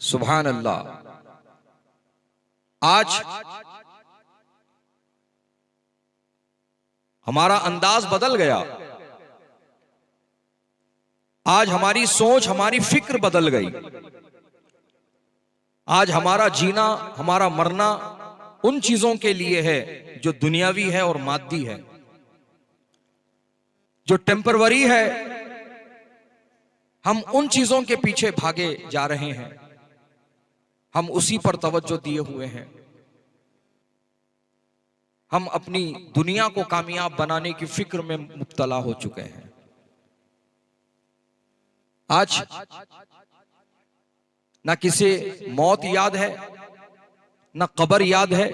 सुभान अल्लाह। आज हमारा अंदाज बदल गया, आज हमारी सोच, हमारी फिक्र बदल गई। आज हमारा जीना, हमारा मरना उन चीजों के लिए है जो दुनियावी है और मादी है, जो टेम्परवरी है। हम उन चीजों के पीछे भागे जा रहे हैं, हम उसी पर तवज्जो दिए हुए हैं। हम अपनी दुनिया को कामयाब बनाने की फिक्र में मुब्तला हो चुके हैं। आज ना किसी मौत याद है, ना कब्र याद है,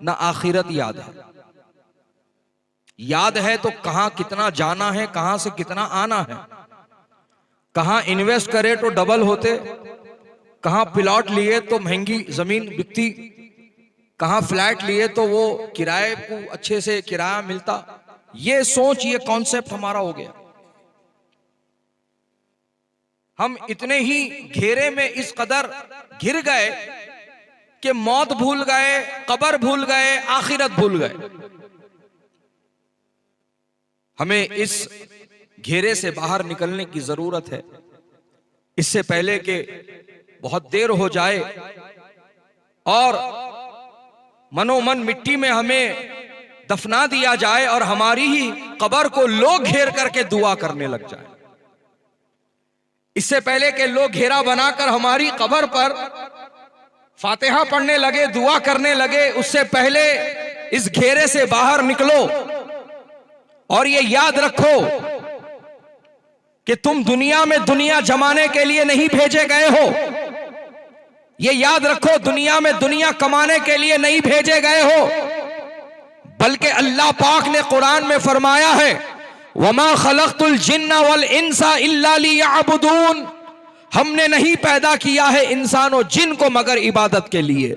ना आखिरत याद है। याद है तो कहां कितना जाना है, कहां से कितना आना है, कहां इन्वेस्ट करे तो डबल होते, कहां प्लॉट लिए तो महंगी जमीन बिकती, कहां फ्लैट लिए तो वो किराए को अच्छे से किराया मिलता। ये सोच, ये कॉन्सेप्ट हमारा हो गया। हम इतने ही घेरे में इस कदर घिर गए कि मौत भूल गए, कब्र भूल गए, आखिरत भूल गए। हमें इस घेरे से बाहर निकलने की जरूरत है, इससे पहले कि बहुत देर हो जाए और मनोमन मिट्टी में हमें दफना दिया जाए और हमारी ही कब्र को लोग घेर करके दुआ करने लग जाए। इससे पहले कि लोग घेरा बनाकर हमारी कब्र पर फातिहा पढ़ने लगे, दुआ करने लगे, उससे पहले इस घेरे से बाहर निकलो और ये याद रखो कि तुम दुनिया में दुनिया जमाने के लिए नहीं भेजे गए हो। ये याद रखो, दुनिया में दुनिया कमाने के लिए नहीं भेजे गए हो, बल्कि अल्लाह पाक ने कुरान में फरमाया है, वमा खलक़तुल जिन्ना वल इंसा इल्ला लियअबुदून। हमने नहीं पैदा किया है इंसान और जिन को मगर इबादत के लिए।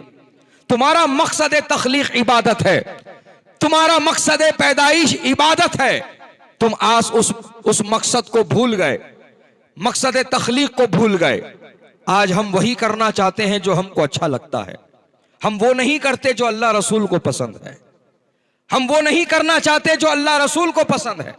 तुम्हारा मकसद तख्लीक इबादत है, तुम्हारा मकसद पैदाइश इबादत है। तुम आज उस मकसद को भूल गए, मकसद तख्लीक को भूल गए। आज हम वही करना चाहते हैं जो हमको अच्छा लगता है, हम वो नहीं करते जो अल्लाह रसूल को पसंद है। हम वो नहीं करना चाहते जो अल्लाह रसूल को पसंद है,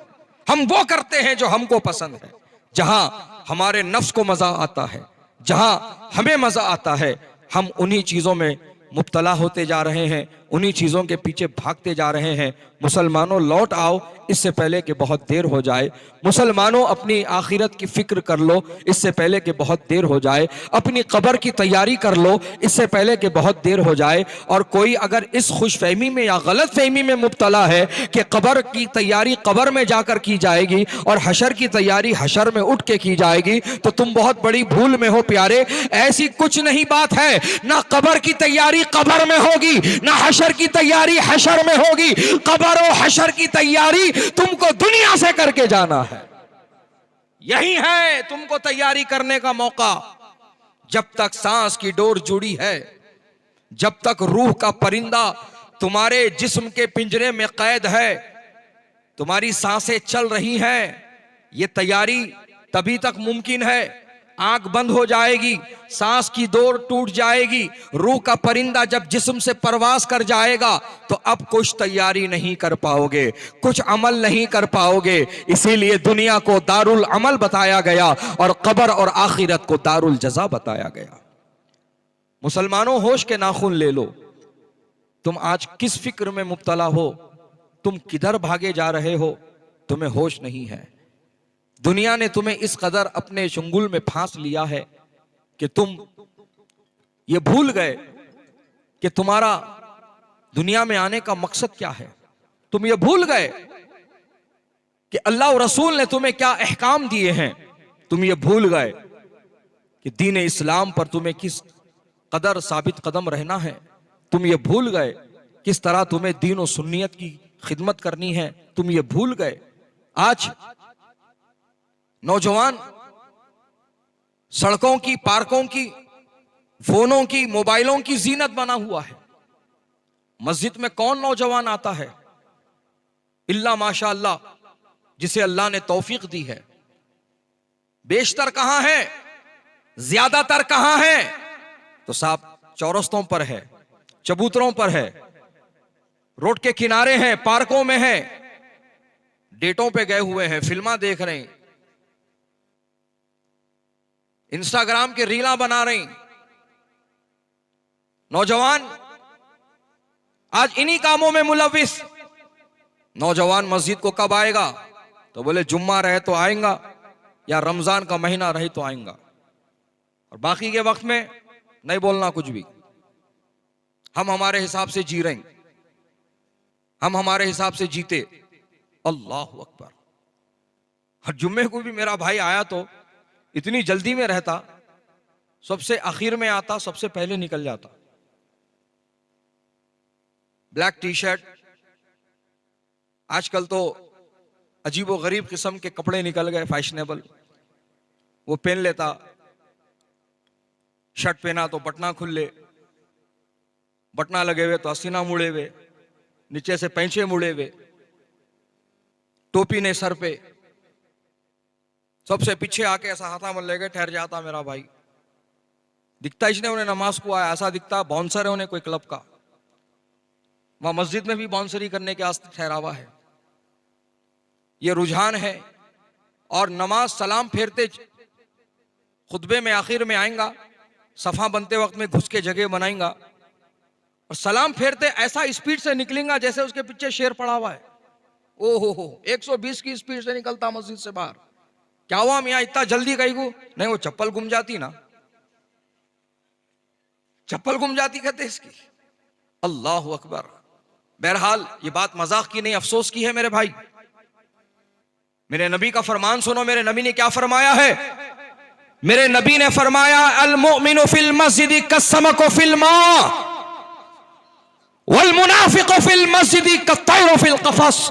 हम वो करते हैं जो हमको पसंद है। जहां हमारे नफ्स को मजा आता है, जहां हमें मजा आता है, हम उन्हीं चीजों में मुब्तला होते जा रहे हैं, उन्हीं चीजों के पीछे भागते जा रहे हैं। मुसलमानों लौट आओ, इससे पहले कि बहुत देर हो जाए। मुसलमानों अपनी आखिरत की फिक्र कर लो, इससे पहले कि बहुत देर हो जाए। अपनी कब्र की तैयारी कर लो, इससे पहले कि बहुत देर हो जाए। और कोई अगर इस खुशफहमी में या गलत फहमी में मुब्तला है कि कब्र की तैयारी कब्र में जाकर की जाएगी और हशर की तैयारी हशर में उठ के की जाएगी, तो तुम बहुत बड़ी भूल में हो प्यारे। ऐसी कुछ नहीं बात है, ना कब्र की तैयारी कब्र में होगी, ना हशर की तैयारी हशर में होगी। कब्र और हशर की तैयारी तुमको दुनिया से करके जाना है। यही है तुमको तैयारी करने का मौका। जब तक सांस की डोर जुड़ी है, जब तक रूह का परिंदा तुम्हारे जिस्म के पिंजरे में कैद है, तुम्हारी सांसें चल रही हैं, ये तैयारी तभी तक मुमकिन है। आंख बंद हो जाएगी, सांस की डोर टूट जाएगी, रूह का परिंदा जब जिस्म से परवास कर जाएगा तो अब कुछ तैयारी नहीं कर पाओगे, कुछ अमल नहीं कर पाओगे। इसीलिए दुनिया को दारुल अमल बताया गया और कब्र और आखिरत को दारुल जज़ा बताया गया। मुसलमानों होश के नाखून ले लो। तुम आज किस फिक्र में मुब्तला हो, तुम किधर भागे जा रहे हो, तुम्हें होश नहीं है। दुनिया ने तुम्हें इस कदर अपने चंगुल में फांस लिया है कि तुम ये भूल गए कि तुम्हारा दुनिया में आने का मकसद क्या है। तुम ये भूल गए कि अल्लाह और रसूल ने तुम्हें क्या अहकाम दिए हैं। तुम ये भूल गए कि दीन इस्लाम पर तुम्हें किस कदर साबित कदम रहना है। तुम ये भूल गए किस तरह तुम्हें दीन और सुन्नियत की खिदमत करनी है। तुम ये भूल गए। आज नौजवान सड़कों की, पार्कों की, फोनों की, मोबाइलों की जीनत बना हुआ है। मस्जिद में कौन नौजवान आता है इल्ला माशाअल्लाह जिसे अल्लाह ने तौफीक दी है। बेशतर कहां है ज्यादातर कहां है? तो साहब चौरस्तों पर है, चबूतरों पर है, रोड के किनारे हैं, पार्कों में है, डेटों पे गए हुए हैं, फिल्मा देख रहे हैं, इंस्टाग्राम के रीला बना रहे हैं। नौजवान आज इन्हीं कामों में मुलविस। नौजवान मस्जिद को कब आएगा? तो बोले जुम्मा रहे तो आएगा या रमजान का महीना रहे तो आएगा, और बाकी के वक्त में नहीं बोलना कुछ भी। हम हमारे हिसाब से जी रहे हैं, हम हमारे हिसाब से जीते। अल्लाह अकबर। हर जुम्मे को भी मेरा भाई आया तो इतनी जल्दी में रहता, सबसे आखिर में आता, सबसे पहले निकल जाता। ब्लैक टी शर्ट, आजकल तो अजीबो गरीब किस्म के कपड़े निकल गए फैशनेबल, वो पहन लेता। शर्ट पहना तो बटना खुले, बटना लगे हुए तो असीना मुड़े हुए, नीचे से पैंचे मुड़े हुए, टोपी ने सर पे, सबसे पीछे आके ऐसा हाथा मन लेके ठहर जाता मेरा भाई। दिखता इसने उन्हें नमाज को आया, ऐसा दिखता बाउंसर है उन्हें कोई क्लब का। वहां मस्जिद में भी बाउंसरी करने के आस्ते ठहरावा है। ये रुझान है। और नमाज सलाम फेरते खुतबे में आखिर में आएगा, सफा बनते वक्त में घुस के जगह बनाएगा, और सलाम फेरते ऐसा स्पीड से निकलेगा जैसे उसके पीछे शेर पड़ा हुआ है। ओहो 120 की स्पीड से निकलता मस्जिद से बाहर। क्या हुआ मियां इतना जल्दी गई को? नहीं, वो चप्पल गुम जाती ना, चप्पल गुम जाती कहते इसकी। अल्लाह अकबर। बहरहाल ये बात मजाक की नहीं, अफसोस की है मेरे भाई। मेरे नबी का फरमान सुनो। मेरे नबी ने क्या फरमाया है? मेरे नबी ने फरमाया अल मुमिनु फिल मस्जिद कसमको फिल मा वल मुनाफिकु फिल मस्जिद कत्तैरु फिल कफस।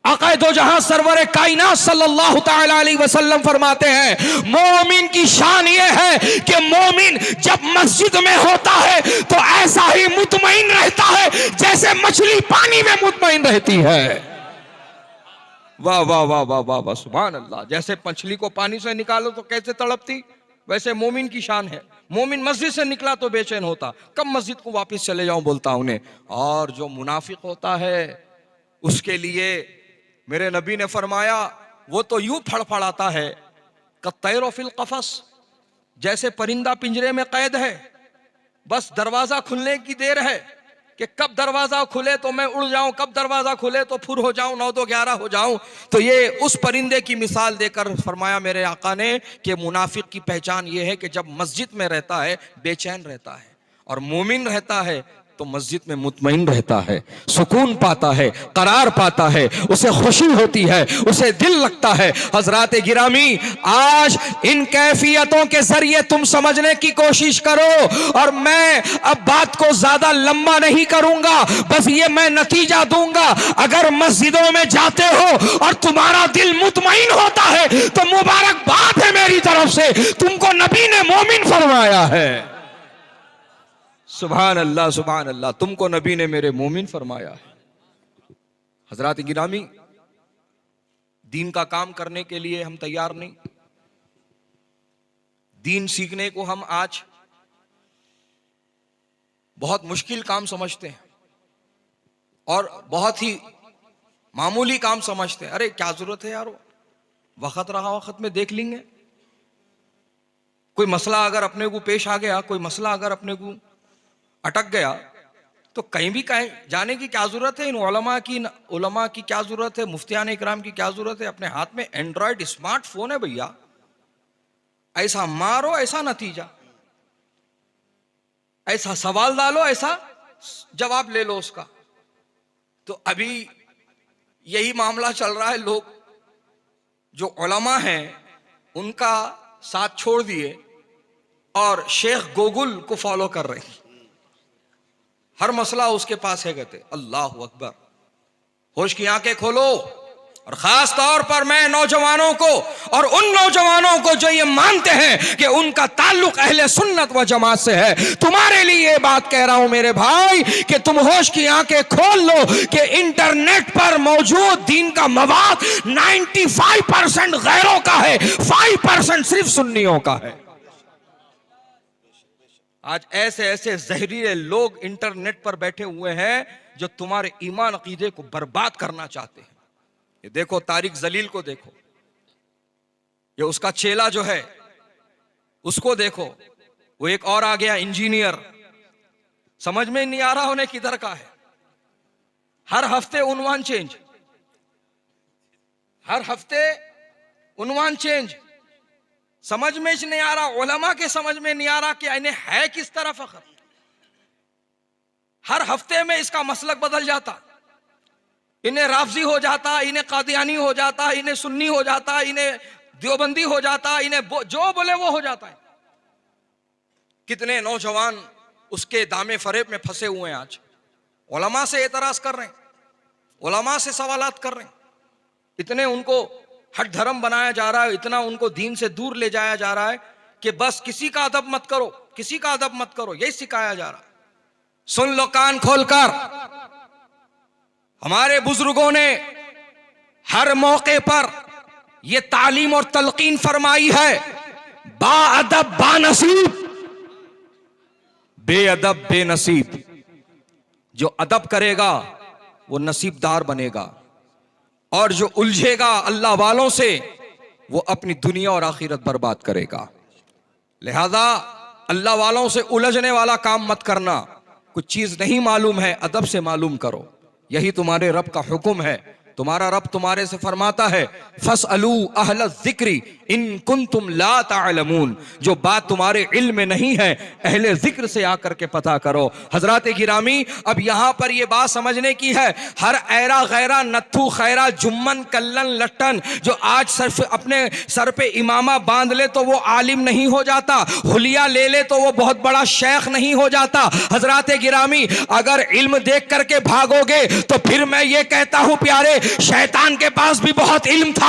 आक़ाए दो जहां सरवरे कायनात सल्लल्लाहु तआला अलैहि वसल्लम फरमाते हैं, मोमिन की शान ये है कि मोमिन जब मस्जिद में होता है तो ऐसा ही मुतमईन रहता है जैसे मछली पानी में मुतमईन रहती है। वाह वाह वाह वाह वाह वाह, सुभान अल्लाह। जैसे मछली को पानी से निकालो तो कैसे तड़पती, वैसे मोमिन की शान है। मोमिन मस्जिद से निकला तो बेचैन होता, कब मस्जिद को वापस चले जाऊं बोलता उन्हें। और जो मुनाफिक होता है उसके लिए मेरे नबी ने फरमाया वो तो यूं फड़फड़ाता है कत्तैरो फिल कफस, जैसे परिंदा पिंजरे में कैद है, बस दरवाजा खुलने की देर है कि कब दरवाजा खुले तो मैं उड़ जाऊं, कब दरवाजा खुले तो फुर हो जाऊं, 9-2-11 हो जाऊं। तो ये उस परिंदे की मिसाल देकर फरमाया मेरे आका ने कि मुनाफिक की पहचान ये है कि जब मस्जिद में रहता है बेचैन रहता है, और मोमिन रहता है तो मस्जिद में मुतमईन रहता है, सुकून पाता है, करार पाता है, उसे खुशी होती है, उसे दिल लगता है। हजरात गिरामी, आज इन कैफियतों के जरिए तुम समझने की कोशिश करो, और मैं अब बात को ज्यादा लंबा नहीं करूंगा, बस ये मैं नतीजा दूंगा। अगर मस्जिदों में जाते हो और तुम्हारा दिल मुतमईन होता है तो मुबारकबाद है मेरी तरफ से, तुमको नबी ने मोमिन फरमाया है। सुभान अल्लाह सुभान अल्लाह, तुमको नबी ने मेरे मोमिन फरमाया है। हजरात गिरामी, दीन का काम करने के लिए हम तैयार नहीं। दीन सीखने को हम आज बहुत मुश्किल काम समझते हैं और बहुत ही मामूली काम समझते हैं। अरे क्या जरूरत है यार, वक्त रहा वक्त में देख लेंगे। कोई मसला अगर अपने को पेश आ गया, कोई मसला अगर अपने को अटक गया तो कहीं भी कहीं जाने की क्या जरूरत है। इन उलमा की क्या जरूरत है, मुफ्तियान इकराम की क्या जरूरत है। अपने हाथ में एंड्रॉयड स्मार्टफोन है भैया, ऐसा मारो ऐसा नतीजा, ऐसा सवाल डालो ऐसा जवाब ले लो उसका। तो अभी यही मामला चल रहा है। लोग जो उलमा हैं उनका साथ छोड़ दिए और शेख गोगुल को फॉलो कर रहे हैं। हर मसला उसके पास है कहते। अल्लाह अकबर। होश की आंखें खोलो। और खास तौर पर मैं नौजवानों को और उन नौजवानों को जो ये मानते हैं कि उनका ताल्लुक अहले सुन्नत व जमात से है, तुम्हारे लिए ये बात कह रहा हूं मेरे भाई कि तुम होश की आंखें खोल लो कि इंटरनेट पर मौजूद दीन का मवाद 95% गैरों का है, 5% सिर्फ सुन्नियों का है। आज ऐसे ऐसे जहरीले लोग इंटरनेट पर बैठे हुए हैं जो तुम्हारे ईमान अकीदे को बर्बाद करना चाहते हैं। ये देखो तारिक जलील को देखो, ये उसका चेला जो है उसको देखो, वो एक और आ गया इंजीनियर, समझ में नहीं आ रहा उन्हें किधर का है। हर हफ्ते उन्वान चेंज, हर हफ्ते उन्वान चेंज, समझ में नहीं आ रहा, उलमा के समझ में नहीं आ रहा कि इन्हें है किस तरह फख्र। हर हफ्ते में इसका मसलक बदल जाता, इन्हें राफजी हो जाता, इन्हें कादियानी हो जाता, इन्हें सुन्नी हो जाता, इन्हें देवबंदी हो जाता, इन्हें जो बोले वो हो जाता है। कितने नौजवान उसके दामे फरेब में फंसे हुए हैं। आज उलमा से एतराज कर रहे हैं, उलमा से सवालात कर रहे हैं, इतने उनको हट धर्म बनाया जा रहा है, इतना उनको दीन से दूर ले जाया जा रहा है कि बस किसी का अदब मत करो, किसी का अदब मत करो, यही सिखाया जा रहा है। सुन लो कान खोलकर, हमारे बुजुर्गों ने हर मौके पर यह तालीम और तलकीन फरमाई है, बाअदब बानसीब, बेअदब बेनसीब। जो अदब करेगा वो नसीबदार बनेगा, और जो उलझेगा अल्लाह वालों से वो अपनी दुनिया और आखिरत बर्बाद करेगा। लिहाजा अल्लाह वालों से उलझने वाला काम मत करना। कुछ चीज नहीं मालूम है, अदब से मालूम करो, यही तुम्हारे रब का हुक्म है। तुम्हारा रब तुम्हारे से फरमाता है, फसअलू अहल ज़िक्री इन कुंतुम ला तालमून, जो बात तुम्हारे इल्म में नहीं है अहले ज़िक्र से आकर के पता करो। हजरात गिरामी, अब यहाँ पर यह बात समझने की है, हर ऐरा गैरा नत्थु खैरा जुम्मन कल्लन लट्टन जो आज सिर्फ अपने सर पे इमामा बांध ले तो वो आलिम नहीं हो जाता, हुलिया ले ले तो वो बहुत बड़ा शेख नहीं हो जाता। हजरात गिरामी, अगर इल्म देख करके भागोगे तो फिर मैं ये कहता हूं प्यारे, शैतान के पास भी बहुत इल्म था।